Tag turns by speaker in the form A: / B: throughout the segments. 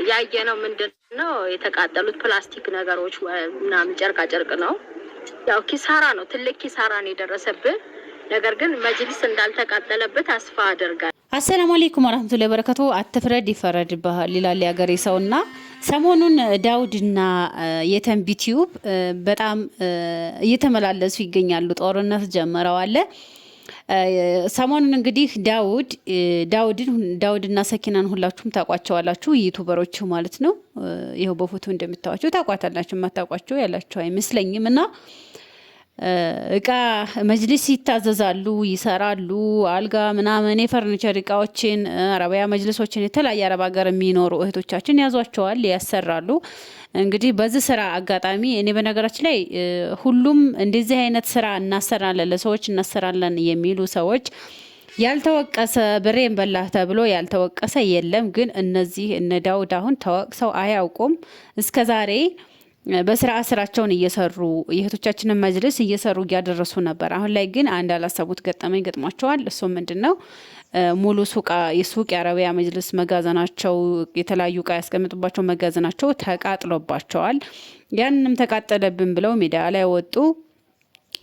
A: ያየነው ምንድነው የተቃጠሉት ፕላስቲክ ነገሮች ምናምን ጨርቃ ጨርቅ ነው። ያው ኪሳራ ነው፣ ትልቅ ኪሳራ ነው የደረሰብን። ነገር ግን መጅሊስ እንዳልተቃጠለበት አስፋ አደርጋለሁ።
B: አሰላሙ አለይኩም ወራህመቱላሂ ወበረካቱ። አትፍረድ ይፈረድብሃል ይላል ያገሬ ሰውና ሰሞኑን ዳውድና የተንቢ ቲዩብ በጣም እየተመላለሱ ይገኛሉ። ጦርነት ጀመረዋል። ሰሞኑን እንግዲህ ዳውድና ሰኪናን ሁላችሁም ታቋቸዋላችሁ፣ ዩቲዩበሮች ማለት ነው። ይሄው በፎቶ እንደምታዋቸው ታቋታላችሁ። ማታቋቸው ያላችሁ አይመስለኝም። እና እቃ መጅሊስ ይታዘዛሉ፣ ይሰራሉ። አልጋ ምናምን የፈርኒቸር እቃዎችን አረቢያ መጅሊሶችን የተለያየ አረብ ሀገር የሚኖሩ እህቶቻችን ያዟቸዋል፣ ያሰራሉ። እንግዲህ በዚህ ስራ አጋጣሚ እኔ በነገራችን ላይ ሁሉም እንደዚህ አይነት ስራ እናሰራለን ለሰዎች እናሰራለን የሚሉ ሰዎች ያልተወቀሰ ብሬን በላህ ተብሎ ያልተወቀሰ የለም። ግን እነዚህ እነ ዳውድ አሁን ተወቅሰው አያውቁም እስከዛሬ ስራቸውን እየሰሩ የእህቶቻችንን መጅልስ እየሰሩ እያደረሱ ነበር። አሁን ላይ ግን አንድ ያላሰቡት ገጠመኝ ገጥሟቸዋል። እሱ ምንድነው? ሙሉ የሱቅ የአረቢያ መጅልስ መጋዘናቸው የተለያዩ እቃ ያስቀምጡባቸው መጋዘናቸው ተቃጥሎባቸዋል። ያንንም ተቃጠለብን ብለው ሚዲያ ላይ ወጡ።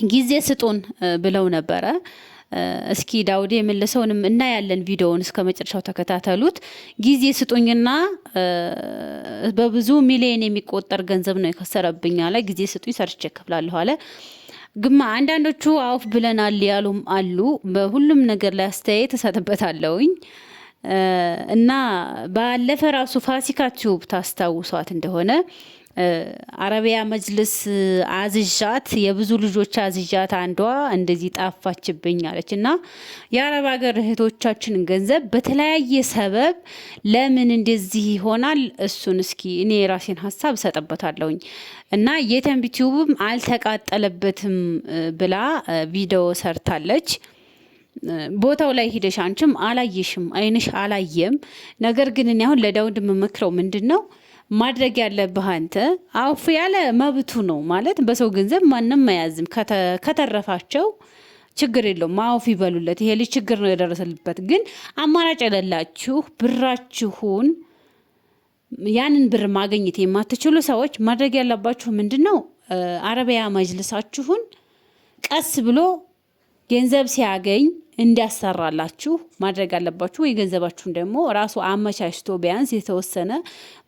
B: ጊዜ ስጡን ብለው ነበረ። እስኪ ዳውድ የመለሰውንም እናያለን። ቪዲዮውን እስከ መጨረሻው ተከታተሉት። ጊዜ ስጡኝና በብዙ ሚሊዮን የሚቆጠር ገንዘብ ነው የከሰረብኝ አለ። ጊዜ ስጡኝ ሰርቼ እከፍላለሁ አለ። ግማ አንዳንዶቹ አውፍ ብለናል ያሉም አሉ። በሁሉም ነገር ላይ አስተያየት እሰጥበታለሁኝ። እና ባለፈ ራሱ ፋሲካ ቲዩብ ታስታውሷት እንደሆነ አረቢያ መጅልስ አዝዣት የብዙ ልጆች አዝዣት አንዷ እንደዚህ ጣፋችብኝ አለች። እና የአረብ ሀገር እህቶቻችንን ገንዘብ በተለያየ ሰበብ ለምን እንደዚህ ይሆናል? እሱን እስኪ እኔ የራሴን ሀሳብ እሰጥበታለሁኝ። እና የተንቢ ቲዩብም አልተቃጠለበትም ብላ ቪዲዮ ሰርታለች። ቦታው ላይ ሂደሽ አንቺም አላየሽም፣ አይንሽ አላየም። ነገር ግን እኔ አሁን ለዳውድ የምመክረው ምንድን ነው ማድረግ ያለብህ አንተ አውፍ ያለ መብቱ ነው ማለት በሰው ገንዘብ ማንም አያዝም። ከተረፋቸው ችግር የለውም አውፍ ይበሉለት። ይሄ ልጅ ችግር ነው የደረሰልበት። ግን አማራጭ የሌላችሁ ብራችሁን ያንን ብር ማግኘት የማትችሉ ሰዎች ማድረግ ያለባችሁ ምንድነው? አረቢያ መጅልሳችሁን ቀስ ብሎ ገንዘብ ሲያገኝ እንዲያሰራላችሁ ማድረግ አለባችሁ። ወይ ገንዘባችሁን ደግሞ ራሱ አመቻችቶ ቢያንስ የተወሰነ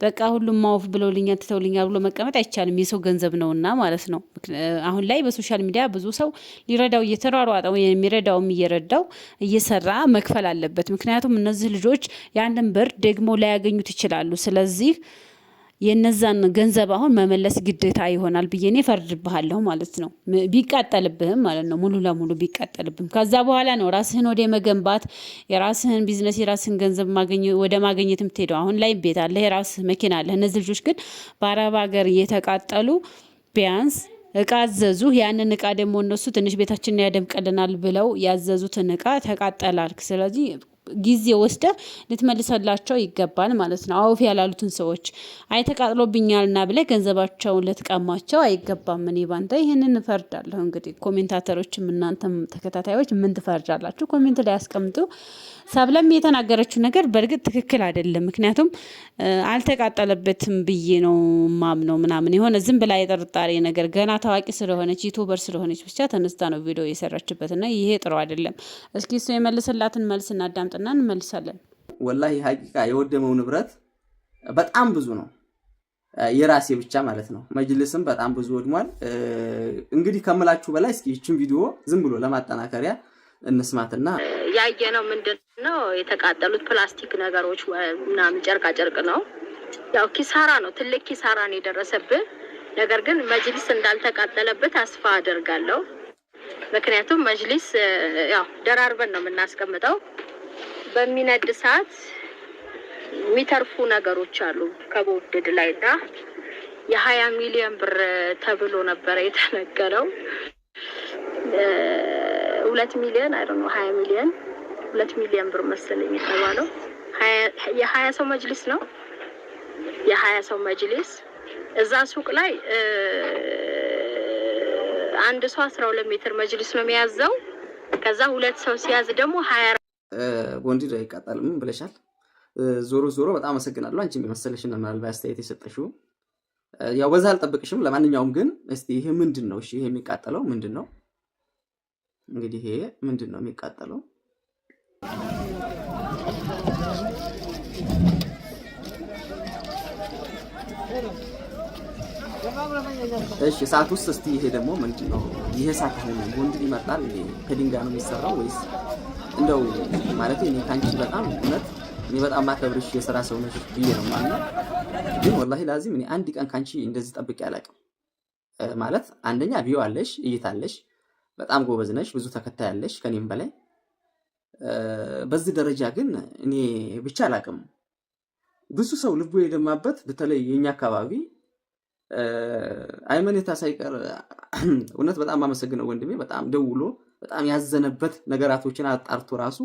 B: በቃ ሁሉም ማውፍ ብለውልኛል ትተውልኛል ብሎ መቀመጥ አይቻልም። የሰው ገንዘብ ነውና ማለት ነው። አሁን ላይ በሶሻል ሚዲያ ብዙ ሰው ሊረዳው እየተሯሯጠ ወይ የሚረዳውም እየረዳው እየሰራ መክፈል አለበት። ምክንያቱም እነዚህ ልጆች ያንን ብር ደግሞ ላያገኙት ይችላሉ። ስለዚህ የነዛን ገንዘብ አሁን መመለስ ግዴታ ይሆናል ብዬ እኔ ፈርድብሃለሁ ማለት ነው። ቢቃጠልብህም ማለት ነው፣ ሙሉ ለሙሉ ቢቃጠልብህም ከዛ በኋላ ነው ራስህን ወደ መገንባት የራስህን ቢዝነስ የራስህን ገንዘብ ወደ ማግኘት የምትሄደው። አሁን ላይ ቤት አለ፣ የራስህ መኪና አለ። እነዚህ ልጆች ግን በአረብ ሀገር እየተቃጠሉ ቢያንስ እቃ አዘዙ። ያንን እቃ ደግሞ እነሱ ትንሽ ቤታችንን ያደምቀልናል ብለው ያዘዙትን እቃ ተቃጠላል። ስለዚህ ጊዜ ወስደ ልትመልሰላቸው ይገባል ማለት ነው። አውፍ ያላሉትን ሰዎች አይተቃጥሎብኛልና ብለህ ገንዘባቸውን ልትቀማቸው አይገባም። እኔ ባንተ ይህንን እፈርዳለሁ። እንግዲህ ኮሜንታተሮችም እናንተም ተከታታዮች ምን ትፈርዳላችሁ? ኮሜንት ላይ አስቀምጡ። ሰብለም የተናገረችው ነገር በእርግጥ ትክክል አይደለም። ምክንያቱም አልተቃጠለበትም ብዬ ነው ማምነው ምናምን የሆነ ዝም ብላ የጥርጣሬ ነገር ገና ታዋቂ ስለሆነች ዩቲዩበር ስለሆነች ብቻ ተነስታ ነው ቪዲዮ የሰራችበትና ይሄ ጥሩ አይደለም። እስኪ እሱ የመለሰላትን መልስ እናዳምጥና እንመልሳለን።
C: ወላሂ ሀቂቃ የወደመው ንብረት በጣም ብዙ ነው፣ የራሴ ብቻ ማለት ነው። መጅልስም በጣም ብዙ ወድሟል። እንግዲህ ከምላችሁ በላይ እስኪ ይችን ቪዲዮ ዝም ብሎ ለማጠናከሪያ እንስማትና
A: ያየነው ምንድነው የተቃጠሉት ፕላስቲክ ነገሮች ምናምን ጨርቃ ጨርቅ ነው። ያው ኪሳራ ነው፣ ትልቅ ኪሳራ ነው የደረሰብን። ነገር ግን መጅሊስ እንዳልተቃጠለበት አስፋ አደርጋለሁ። ምክንያቱም መጅሊስ ያው ደራርበን ነው የምናስቀምጠው። በሚነድ ሰዓት የሚተርፉ ነገሮች አሉ ከቦርድ ላይና የ20 ሚሊዮን ብር ተብሎ ነበረ የተነገረው። 2 ሚሊዮን አይደል ነው 20 ሚሊዮን 2 ሚሊዮን ብር መሰለኝ የተባለው። የ20 ሰው መጅሊስ ነው። የ20 ሰው መጅሊስ እዛ ሱቅ ላይ አንድ ሰው 12 ሜትር መጅሊስ ነው የሚያዘው። ከዛ ሁለት ሰው ሲያዝ ደግሞ 24
C: ቦንዲ ላይ ይቃጠል ምን ብለሻል? ዞሮ በጣም አመሰግናለሁ። አንቺም የመሰለሽን ምናልባት አስተያየት የሰጠሽው ያው በዛ አልጠብቅሽም። ለማንኛውም ግን እስቲ ይሄ ምንድን ነው? እሺ ይሄ የሚቃጠለው ምንድን ነው? እንግዲህ ይሄ ምንድን ነው የሚቃጠለው? እሺ እሳት ውስጥ እስቲ ይሄ ደግሞ ምንድን ነው? ይሄ እሳት ሆነ ወንድ ይመጣል እንዴ? ከድንጋይ ነው የሚሰራው ወይስ እንደው ማለት እኔ ካንቺ በጣም እውነት እኔ በጣም ማከብርሽ የሥራ ሰው ነሽ ብዬ ነው ማለት ነው። ግን ወላሂ ላዚም እኔ አንድ ቀን ካንቺ እንደዚህ ጠብቄ አላውቅም። ማለት አንደኛ ቪው አለሽ፣ እይታ አለሽ፣ በጣም ጎበዝ ነሽ፣ ብዙ ተከታይ አለሽ ከኔም በላይ። በዚህ ደረጃ ግን እኔ ብቻ አላውቅም። ብዙ ሰው ልቡ የደማበት በተለይ የኛ አካባቢ አይመኔታ ሳይቀር እውነት በጣም አመሰግነው ወንድሜ በጣም ደውሎ በጣም ያዘነበት ነገራቶችን አጣርቶ ራሱ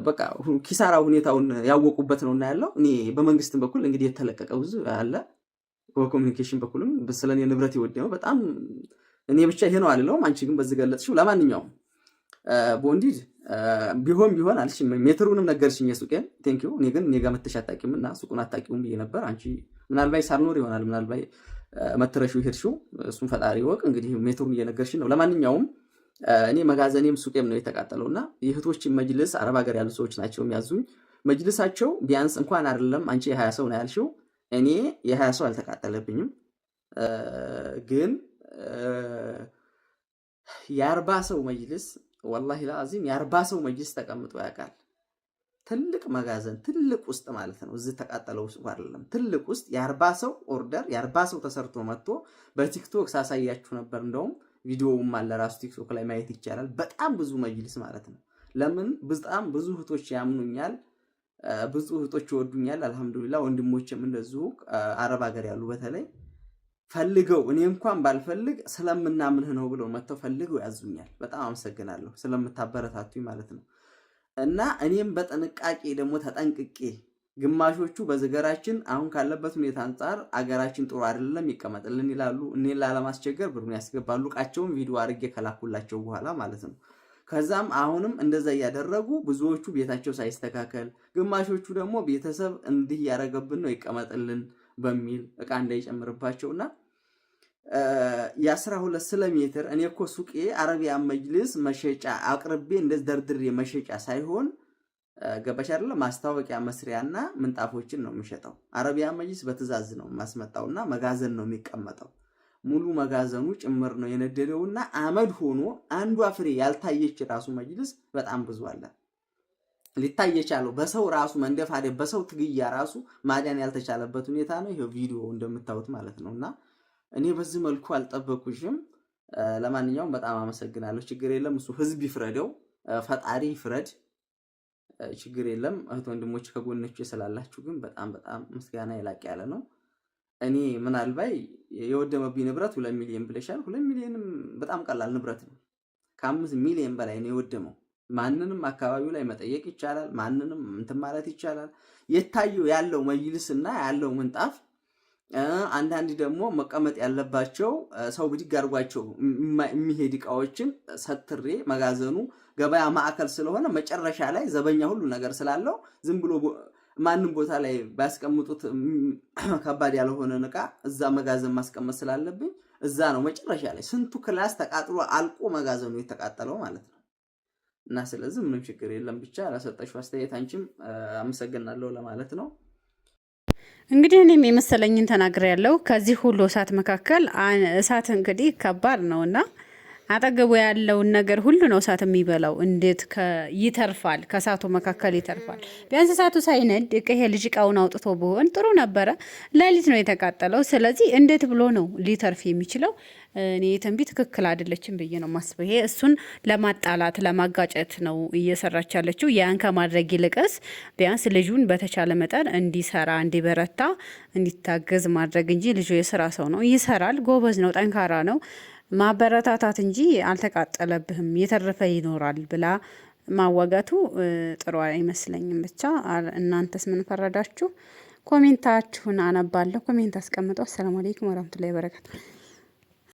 C: በቃ ኪሳራ ሁኔታውን ያወቁበት ነውና ያለው። እኔ በመንግስትም በኩል እንግዲህ የተለቀቀ ብዙ አለ፣ በኮሙኒኬሽን በኩልም ስለኔ ንብረት ይወደመው በጣም እኔ ብቻ ይሄ ነው አልለውም። አንቺ ግን በዚህ ገለጽሽው። ለማንኛውም ቦንዲድ ቢሆን አልሽ ሜትሩንም ነገርሽኝ የሱቄን ቴንኪው። እኔ ግን እኔ ጋር መተሽ አታውቂምና ሱቁን አታውቂውም ብዬ ነበር። አንቺ ምናልባት ሳልኖር ይሆናል ምናልባት መትረሽው ሄድሽው፣ እሱን ፈጣሪ ወቅ። እንግዲህ ሜትሩን እየነገርሽኝ ነው። ለማንኛውም እኔ መጋዘኔም ሱቄም ነው የተቃጠለውና የእህቶችን መጅልስ አረብ ሀገር ያሉ ሰዎች ናቸው የሚያዙኝ። መጅልሳቸው ቢያንስ እንኳን አይደለም አንቺ የ20 ሰው ነው ያልሽው፣ እኔ የ20 ሰው አልተቃጠለብኝም። ግን የ40 ሰው መጅልስ ወላሂ ላዚም የ40 ሰው መጅልስ ተቀምጦ ያውቃል። ትልቅ መጋዘን ትልቅ ውስጥ ማለት ነው። እዚህ ተቃጠለው ውስጥ አይደለም፣ ትልቅ ውስጥ የ40 ሰው ኦርደር የ40 ሰው ተሰርቶ መጥቶ በቲክቶክ ሳሳያችሁ ነበር። እንደውም ቪዲዮውም አለ ራሱ ቲክቶክ ላይ ማየት ይቻላል። በጣም ብዙ መጅልስ ማለት ነው። ለምን በጣም ብዙ እህቶች ያምኑኛል፣ ብዙ እህቶች ይወዱኛል። አልহামዱሊላህ ወንድሞችም እንደዚሁ አረብ ሀገር ያሉ በተለይ ፈልገው እኔ እንኳን ባልፈልግ ስለምናምንህ ነው ብለው መተው ፈልገው ያዙኛል። በጣም አመሰግናለሁ ስለምታበረታቱኝ ማለት ነው። እና እኔም በጥንቃቄ ደግሞ ተጠንቅቄ ግማሾቹ በዘገራችን አሁን ካለበት ሁኔታ አንፃር አገራችን ጥሩ አይደለም ይቀመጥልን ይላሉ። እኔን ላለማስቸገር ብሩን ያስገባሉ። ቃቸውን ቪዲዮ አድርጌ ከላኩላቸው በኋላ ማለት ነው። ከዛም አሁንም እንደዛ እያደረጉ ብዙዎቹ ቤታቸው ሳይስተካከል፣ ግማሾቹ ደግሞ ቤተሰብ እንዲህ ያደረገብን ነው ይቀመጥልን በሚል እቃ እንዳይጨምርባቸውና የ12 ስለ ሜትር እኔ እኮ ሱቄ አረቢያን መጅልስ መሸጫ አቅርቤ እንደዚህ ደርድሬ መሸጫ ሳይሆን ገባሽ አይደለ ማስታወቂያ መስሪያና ምንጣፎችን ነው የሚሸጠው። አረቢያን መጅልስ በትዕዛዝ ነው ማስመጣውና መጋዘን ነው የሚቀመጠው። ሙሉ መጋዘኑ ጭምር ነው የነደደውና አመድ ሆኖ አንዷ ፍሬ ያልታየች ራሱ መጅልስ በጣም ብዙ አለ። ሊታይ የቻለው በሰው ራሱ መንደፋደ በሰው ትግያ ራሱ ማዳን ያልተቻለበት ሁኔታ ነው። ይሄ ቪዲዮ እንደምታዩት ማለት ነውና እኔ በዚህ መልኩ አልጠበኩሽም። ለማንኛውም በጣም አመሰግናለሁ። ችግር የለም እሱ ህዝብ ይፍረደው፣ ፈጣሪ ይፍረድ። ችግር የለም እህት ወንድሞች ከጎንነች ስላላችሁ ግን በጣም ምስጋና ይላቅ ያለ ነው። እኔ ምናልባት የወደመብኝ ንብረት 2 ሚሊዮን ብለሻል። 2 ሚሊዮንም በጣም ቀላል ንብረት ነው። ከ5 ሚሊዮን በላይ ነው የወደመው። ማንንም አካባቢው ላይ መጠየቅ ይቻላል። ማንንም እንትን ማለት ይቻላል። የታየው ያለው መጅልስና ያለው ምንጣፍ አንዳንድ ደግሞ መቀመጥ ያለባቸው ሰው ብድግ አድርጓቸው የሚሄድ እቃዎችን ሰትሬ መጋዘኑ ገበያ ማዕከል ስለሆነ መጨረሻ ላይ ዘበኛ ሁሉ ነገር ስላለው ዝም ብሎ ማንም ቦታ ላይ ባያስቀምጡት ከባድ ያልሆነ እቃ እዛ መጋዘን ማስቀመጥ ስላለብኝ እዛ ነው መጨረሻ ላይ ስንቱ ክላስ ተቃጥሎ አልቆ መጋዘኑ የተቃጠለው ማለት ነው። እና ስለዚህ ምንም ችግር የለም። ብቻ ለሰጠሽው አስተያየት አንቺም አመሰግናለሁ ለማለት ነው።
B: እንግዲህ እኔም የመሰለኝን ተናግሬያለሁ። ከዚህ ሁሉ እሳት መካከል እሳት እንግዲህ ከባድ ነውና አጠገቡ ያለውን ነገር ሁሉ ነው እሳት የሚበላው። እንዴት ይተርፋል? ከእሳቱ መካከል ይተርፋል። ቢያንስ እሳቱ ሳይነድ ይሄ ልጅ እቃውን አውጥቶ ቢሆን ጥሩ ነበረ። ሌሊት ነው የተቃጠለው። ስለዚህ እንዴት ብሎ ነው ሊተርፍ የሚችለው? እኔ የተንቢ ትክክል አይደለችም ብዬ ነው ማስበው። ይሄ እሱን ለማጣላት ለማጋጨት ነው እየሰራች ያለችው። ያን ከማድረግ ይልቅስ ቢያንስ ልጁን በተቻለ መጠን እንዲሰራ፣ እንዲበረታ፣ እንዲታገዝ ማድረግ እንጂ ልጁ የስራ ሰው ነው፣ ይሰራል፣ ጎበዝ ነው፣ ጠንካራ ነው። ማበረታታት እንጂ አልተቃጠለብህም የተረፈ ይኖራል ብላ ማዋጋቱ ጥሩ አይመስለኝም። ብቻ እናንተስ ምን ፈረዳችሁ? ኮሜንታችሁን አነባለሁ። ኮሜንት አስቀምጡ። አሰላሙ አለይኩም ወራህመቱላሂ ወበረካቱ።